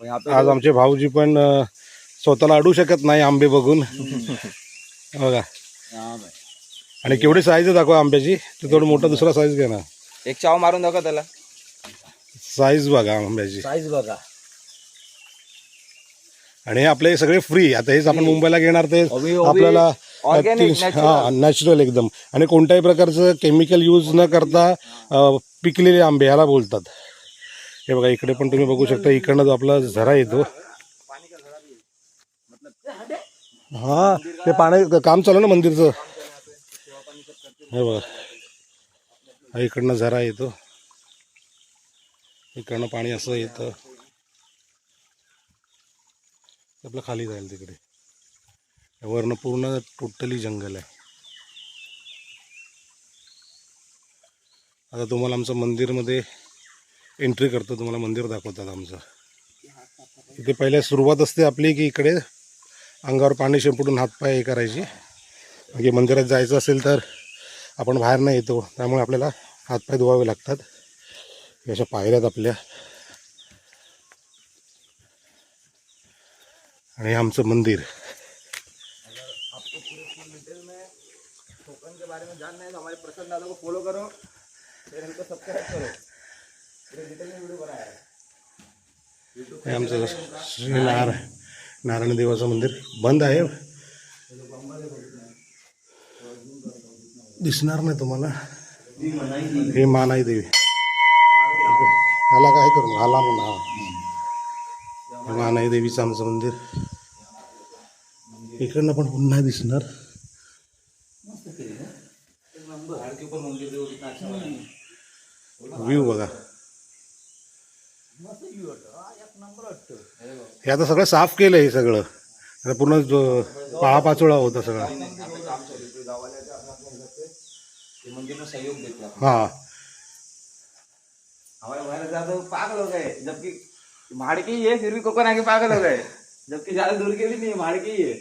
आज आमचे भाऊजी पण स्वतःला अडू शकत नाही आंबे बघून. बघा आणि केवढी साईज दाखवा आंब्याची. ते थोडं मोठा दुसरा साईज घ्या ना. एक चाव मारून दाखवा त्याला. साईज बघा आंब्याची. साईज बघा. आणि हे आपले सगळे फ्री. आता हेच आपण मुंबईला घेणार ते आपल्याला नॅचरल एकदम. आणि कोणत्याही प्रकारचं केमिकल यूज न करता पिकलेले आंबे ह्याला बोलतात. हे बघा इकडे पण तुम्ही बघू शकता. इकडनं जो आपला झरा येतो. हा ते पाणी काम चालू ना मंदिरचं. हे बघा हा इकडनं झरा येतो. इकडनं पाणी असं येतं. आपलं खाली जाईल तिकडे. वरनं पूर्ण टोटली जंगल आहे. आता तुम्हाला आमचं मंदिरमध्ये एंट्री करतो. तुम्हाला मंदिर दाखवतात आमचं. इथे पहिले सुरुवात असते आपली की इकडे अंगावर पाणी शिंपडून हातपाय हे करायची. म्हणजे मंदिरात जायचं असेल तर आपण बाहेर नाही येतो, त्यामुळे आपल्याला हातपाय धुवावे लागतात. अशा पायऱ्यात आपल्या. आणि आमचं मंदिर. कोकण के बारे में जानना है तो हमारे प्रसन्न दादा को फॉलो करो, चैनल को सब्सक्राइब करो. डिटेल में वीडियो बनाया है. हे आमचं श्री नारायण देवाचं मंदिर बंद आहे. दिसणार नाही तुम्हाला. हे मानाई देवी. ह्याला काय करून हाला म्हणा. हे मानाई देवीचं आमचं मंदिर. इकडनं पण पुन्हा दिसणार. व्ह्यू बघा. हे आता सगळं साफ केलं. हे सगळं आता पूर्ण पाळापाचोळा होता सगळा. हाँ हमारे हमारे ज्यादा पागल हो गए, जबकि माड़ के ही है, फिर भी कोकन आके पागल हो गए, जबकि ज्यादा दूर के भी नहीं है, माड़ के ही है.